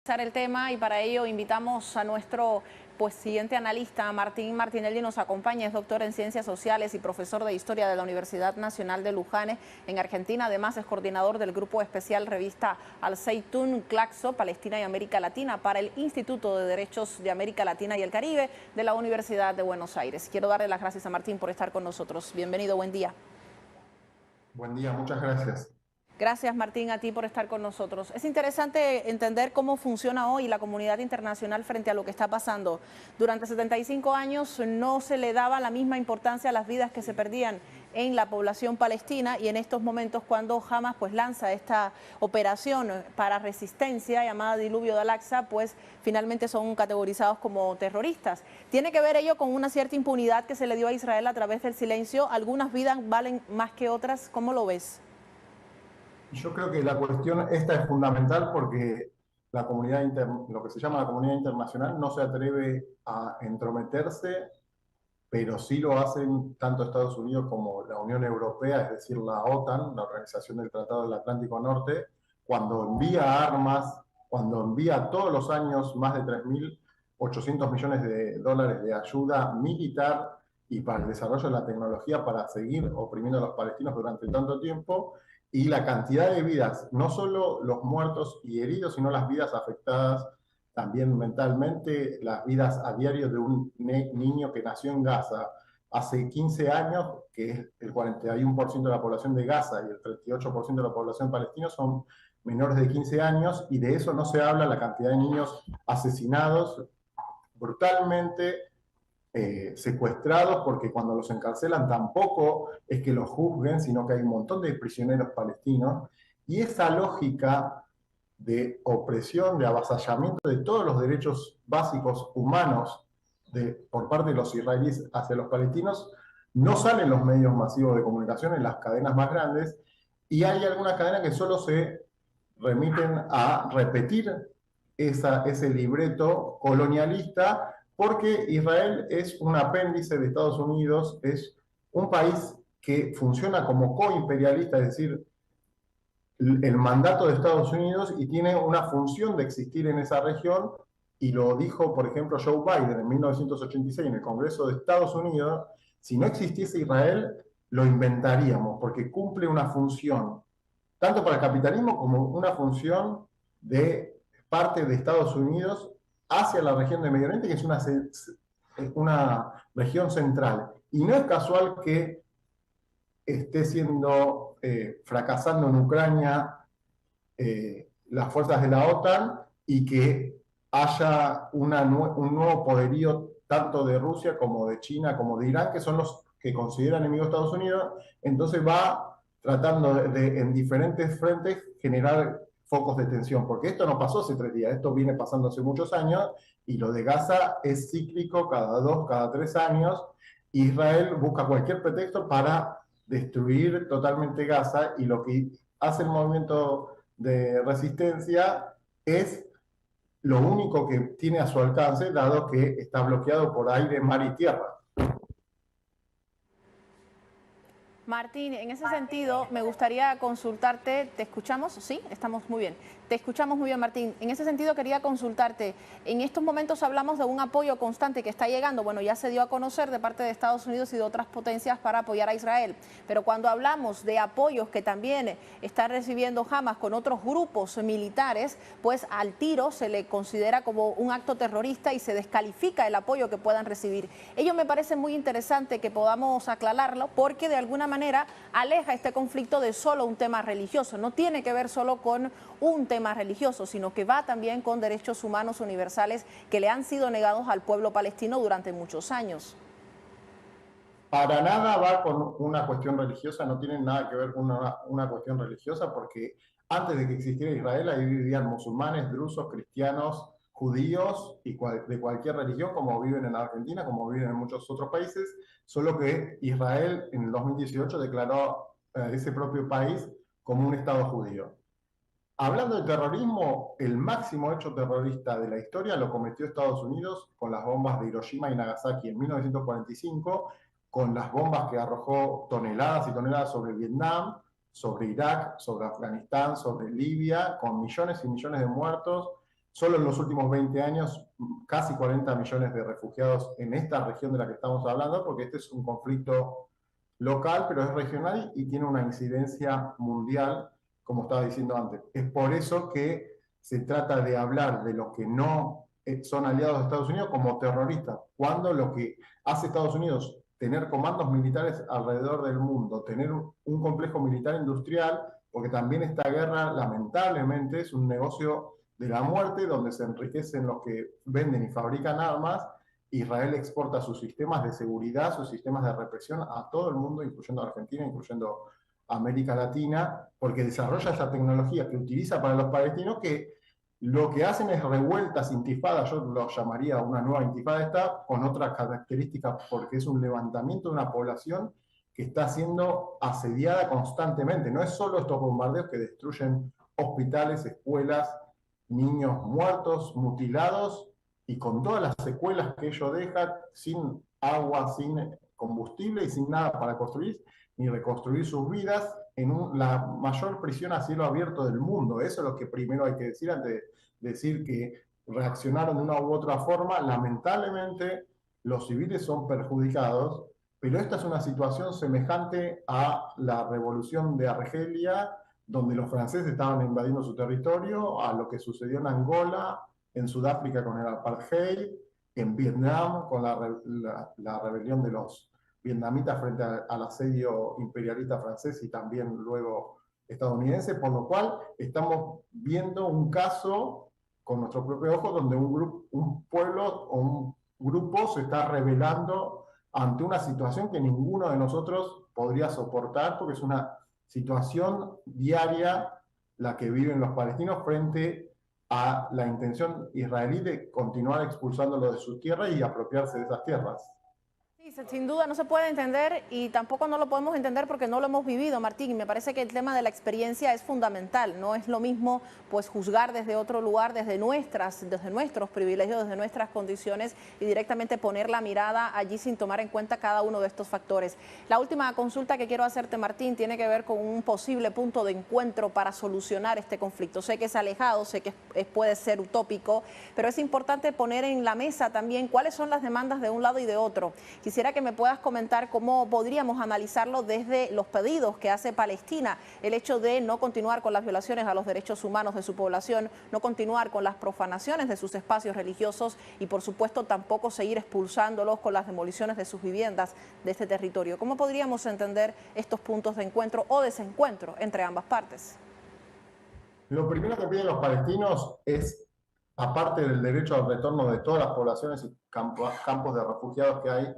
El tema y para ello invitamos a nuestro siguiente analista, Martín Martinelli, nos acompaña, es doctor en Ciencias Sociales y profesor de Historia de la Universidad Nacional de Luján en Argentina. Además es coordinador del grupo especial revista Al Zaytun Claxo, Palestina y América Latina para el Instituto de Derechos de América Latina y el Caribe de la Universidad de Buenos Aires. Quiero darle las gracias a Martín por estar con nosotros. Bienvenido, buen día. Buen día, muchas gracias. Gracias, Martín, a ti por estar con nosotros. Es interesante entender cómo funciona hoy la comunidad internacional frente a lo que está pasando. Durante 75 años no se le daba la misma importancia a las vidas que se perdían en la población palestina y en estos momentos cuando Hamas lanza esta operación para resistencia llamada Diluvio de Al-Aqsa, finalmente son categorizados como terroristas. ¿Tiene que ver ello con una cierta impunidad que se le dio a Israel a través del silencio? ¿Algunas vidas valen más que otras? ¿Cómo lo ves? Yo creo que la cuestión esta es fundamental porque la comunidad lo que se llama la comunidad internacional no se atreve a entrometerse, pero sí lo hacen tanto Estados Unidos como la Unión Europea, es decir, la OTAN, la Organización del Tratado del Atlántico Norte, cuando envía armas, cuando envía todos los años más de 3.800 millones de dólares de ayuda militar y para el desarrollo de la tecnología para seguir oprimiendo a los palestinos durante tanto tiempo, y la cantidad de vidas, no solo los muertos y heridos, sino las vidas afectadas también mentalmente, las vidas a diario de un niño que nació en Gaza hace 15 años, que es el 41% de la población de Gaza y el 38% de la población palestina son menores de 15 años, y de eso no se habla, la cantidad de niños asesinados brutalmente, secuestrados, porque cuando los encarcelan tampoco es que los juzguen, sino que hay un montón de prisioneros palestinos, y esa lógica de opresión, de avasallamiento de todos los derechos básicos humanos por parte de los israelíes hacia los palestinos, no salen en los medios masivos de comunicación, en las cadenas más grandes, y hay algunas cadenas que solo se remiten a repetir ese libreto colonialista, porque Israel es un apéndice de Estados Unidos, es un país que funciona como coimperialista, es decir, el mandato de Estados Unidos, y tiene una función de existir en esa región, y lo dijo, por ejemplo, Joe Biden en 1986 en el Congreso de Estados Unidos: si no existiese Israel, lo inventaríamos, porque cumple una función, tanto para el capitalismo como una función de parte de Estados Unidos hacia la región de Medio Oriente, que es una región central. Y no es casual que esté fracasando en Ucrania las fuerzas de la OTAN, y que haya un nuevo poderío tanto de Rusia como de China como de Irán, que son los que consideran enemigos de Estados Unidos. Entonces va tratando en diferentes frentes generar focos de tensión, porque esto no pasó hace 3 días, esto viene pasando hace muchos años, y lo de Gaza es cíclico, cada 2, cada 3 años. Israel busca cualquier pretexto para destruir totalmente Gaza, y lo que hace el movimiento de resistencia es lo único que tiene a su alcance, dado que está bloqueado por aire, mar y tierra. Martín, en ese sentido me gustaría consultarte, ¿te escuchamos? Sí, estamos muy bien. Te escuchamos muy bien, Martín. En ese sentido quería consultarte, en estos momentos hablamos de un apoyo constante que está llegando, bueno, ya se dio a conocer de parte de Estados Unidos y de otras potencias para apoyar a Israel, pero cuando hablamos de apoyos que también está recibiendo Hamas con otros grupos militares, al tiro se le considera como un acto terrorista y se descalifica el apoyo que puedan recibir. Ello me parece muy interesante que podamos aclararlo, porque de alguna manera aleja este conflicto de solo un tema religioso. No tiene que ver solo con un tema religioso, sino que va también con derechos humanos universales que le han sido negados al pueblo palestino durante muchos años. Para nada va con una cuestión religiosa, no tiene nada que ver con una cuestión religiosa, porque antes de que existiera Israel, ahí vivían musulmanes, drusos, cristianos, judíos y de cualquier religión, como viven en Argentina, como viven en muchos otros países, solo que Israel en el 2018 declaró ese propio país como un Estado judío. Hablando de terrorismo, el máximo hecho terrorista de la historia lo cometió Estados Unidos con las bombas de Hiroshima y Nagasaki en 1945, con las bombas que arrojó toneladas y toneladas sobre Vietnam, sobre Irak, sobre Afganistán, sobre Libia, con millones y millones de muertos, Solo en los últimos 20 años, casi 40 millones de refugiados en esta región de la que estamos hablando, porque este es un conflicto local, pero es regional y tiene una incidencia mundial, como estaba diciendo antes. Es por eso que se trata de hablar de los que no son aliados de Estados Unidos como terroristas, cuando lo que hace Estados Unidos, tener comandos militares alrededor del mundo, tener un complejo militar industrial, porque también esta guerra lamentablemente es un negocio de la muerte donde se enriquecen los que venden y fabrican armas. Israel exporta sus sistemas de seguridad, sus sistemas de represión a todo el mundo, incluyendo a Argentina, incluyendo a América Latina, porque desarrolla esa tecnología que utiliza para los palestinos, que lo que hacen es revueltas, intifadas, yo lo llamaría una nueva intifada esta, con otras características, porque es un levantamiento de una población que está siendo asediada constantemente. No es solo estos bombardeos que destruyen hospitales, escuelas, niños muertos, mutilados y con todas las secuelas que ello deja, sin agua, sin combustible y sin nada para construir ni reconstruir sus vidas en la mayor prisión a cielo abierto del mundo. Eso es lo que primero hay que decir antes de decir que reaccionaron de una u otra forma. Lamentablemente, los civiles son perjudicados, pero esta es una situación semejante a la revolución de Argelia, donde los franceses estaban invadiendo su territorio, a lo que sucedió en Angola, en Sudáfrica con el apartheid, en Vietnam con la rebelión de los vietnamitas frente al asedio imperialista francés y también luego estadounidense, por lo cual estamos viendo un caso con nuestro propio ojo donde un pueblo o un grupo se está rebelando ante una situación que ninguno de nosotros podría soportar, porque es una situación diaria la que viven los palestinos frente a la intención israelí de continuar expulsándolo de su tierra y apropiarse de esas tierras. Sí, sin duda no se puede entender y tampoco no lo podemos entender porque no lo hemos vivido, Martín. Y me parece que el tema de la experiencia es fundamental. No es lo mismo pues juzgar desde otro lugar, desde nuestros privilegios, desde nuestras condiciones y directamente poner la mirada allí sin tomar en cuenta cada uno de estos factores. La última consulta que quiero hacerte, Martín, tiene que ver con un posible punto de encuentro para solucionar este conflicto. Sé que es alejado, sé que puede ser utópico, pero es importante poner en la mesa también cuáles son las demandas de un lado y de otro. Quisiera que me puedas comentar cómo podríamos analizarlo desde los pedidos que hace Palestina, el hecho de no continuar con las violaciones a los derechos humanos de su población, no continuar con las profanaciones de sus espacios religiosos y, por supuesto, tampoco seguir expulsándolos con las demoliciones de sus viviendas de este territorio. ¿Cómo podríamos entender estos puntos de encuentro o desencuentro entre ambas partes? Lo primero que piden los palestinos es, aparte del derecho al retorno de todas las poblaciones y campos de refugiados que hay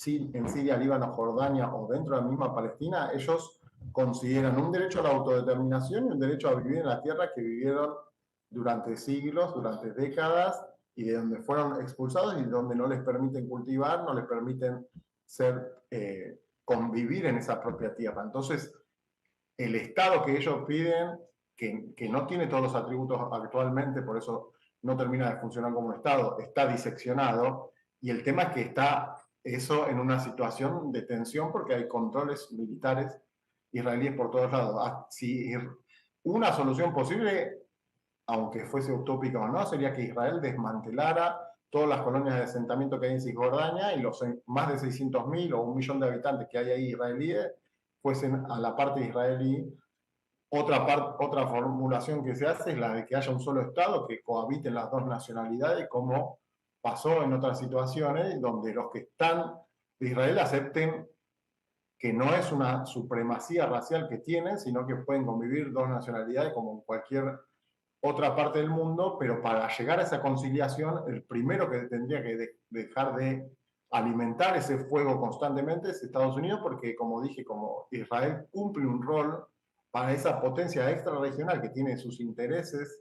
en Siria, Líbano, Jordania o dentro de la misma Palestina, ellos consideran un derecho a la autodeterminación y un derecho a vivir en la tierra que vivieron durante siglos, durante décadas, y de donde fueron expulsados y donde no les permiten cultivar, no les permiten convivir en esa propia tierra. Entonces, el Estado que ellos piden, que no tiene todos los atributos actualmente, por eso no termina de funcionar como un Estado, está diseccionado, y el tema es que está eso en una situación de tensión porque hay controles militares israelíes por todos lados. Si una solución posible, aunque fuese utópica o no, sería que Israel desmantelara todas las colonias de asentamiento que hay en Cisjordania y los más de 600.000 o 1 millón de habitantes que hay ahí israelíes fuesen a la parte israelí. Otra formulación que se hace es la de que haya un solo Estado que cohabiten las dos nacionalidades, como pasó en otras situaciones, donde los que están de Israel acepten que no es una supremacía racial que tienen, sino que pueden convivir dos nacionalidades como en cualquier otra parte del mundo, pero para llegar a esa conciliación, el primero que tendría que dejar de alimentar ese fuego constantemente es Estados Unidos, porque como dije, como Israel cumple un rol para esa potencia extrarregional que tiene sus intereses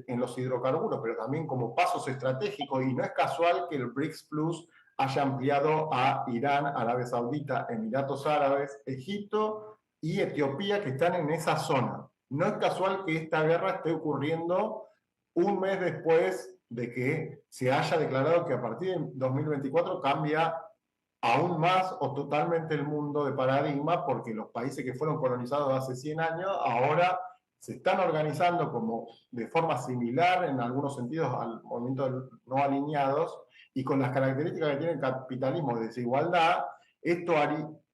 en los hidrocarburos, pero también como pasos estratégicos, y no es casual que el BRICS Plus haya ampliado a Irán, Arabia Saudita, Emiratos Árabes, Egipto y Etiopía, que están en esa zona. No es casual que esta guerra esté ocurriendo un mes después de que se haya declarado que a partir de 2024 cambia aún más o totalmente el mundo de paradigma, porque los países que fueron colonizados hace 100 años ahora se están organizando como de forma similar en algunos sentidos al movimiento no alineados y con las características que tiene el capitalismo de desigualdad, esto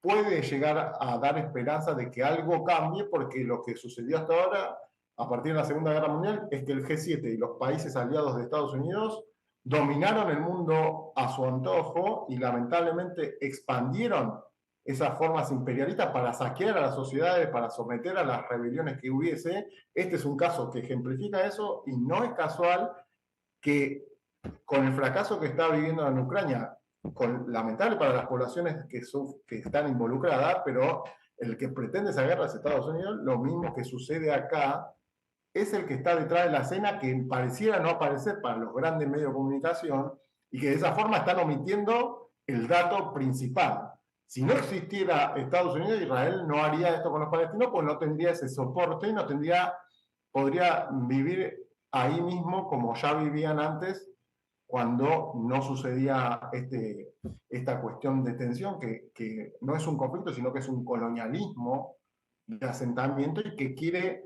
puede llegar a dar esperanza de que algo cambie, porque lo que sucedió hasta ahora, a partir de la Segunda Guerra Mundial, es que el G7 y los países aliados de Estados Unidos dominaron el mundo a su antojo y lamentablemente expandieron esas formas imperialistas para saquear a las sociedades, para someter a las rebeliones que hubiese. Este es un caso que ejemplifica eso y no es casual que con el fracaso que está viviendo en Ucrania, lamentable para las poblaciones que están involucradas, pero el que pretende esa guerra es Estados Unidos, lo mismo que sucede acá, es el que está detrás de la escena, que pareciera no aparecer para los grandes medios de comunicación y que de esa forma están omitiendo el dato principal. Si no existiera Estados Unidos, Israel no haría esto con los palestinos, pues no tendría ese soporte y podría vivir ahí mismo como ya vivían antes, cuando no sucedía esta cuestión de tensión, que no es un conflicto, sino que es un colonialismo de asentamiento y que quiere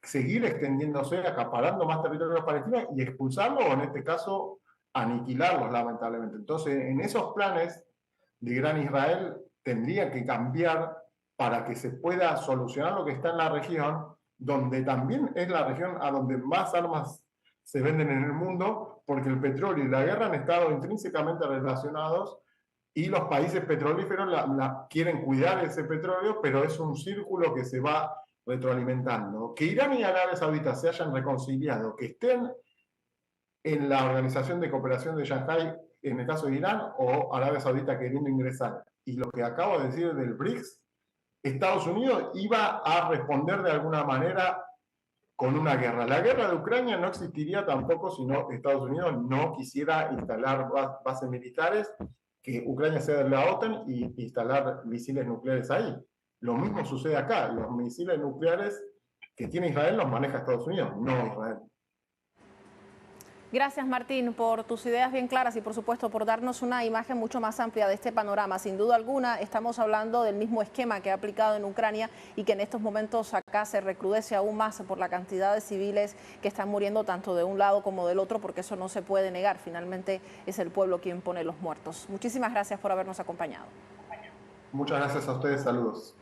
seguir extendiéndose, acaparando más territorios palestinos y expulsarlos, o en este caso, aniquilarlos, lamentablemente. Entonces, en esos planes de Gran Israel tendría que cambiar para que se pueda solucionar lo que está en la región, donde también es la región a donde más armas se venden en el mundo, porque el petróleo y la guerra han estado intrínsecamente relacionados y los países petrolíferos quieren cuidar ese petróleo, pero es un círculo que se va retroalimentando. Que Irán y Arabia Saudita se hayan reconciliado, que estén en la Organización de Cooperación de Shanghái, en el caso de Irán, o Arabia Saudita queriendo ingresar. Y lo que acabo de decir del BRICS, Estados Unidos iba a responder de alguna manera con una guerra. La guerra de Ucrania no existiría tampoco si Estados Unidos no quisiera instalar bases militares, que Ucrania sea de la OTAN y instalar misiles nucleares ahí. Lo mismo sucede acá. Los misiles nucleares que tiene Israel los maneja Estados Unidos, no Israel. Gracias, Martín, por tus ideas bien claras y, por supuesto, por darnos una imagen mucho más amplia de este panorama. Sin duda alguna, estamos hablando del mismo esquema que ha aplicado en Ucrania y que en estos momentos acá se recrudece aún más por la cantidad de civiles que están muriendo tanto de un lado como del otro, porque eso no se puede negar. Finalmente es el pueblo quien pone los muertos. Muchísimas gracias por habernos acompañado. Muchas gracias a ustedes. Saludos.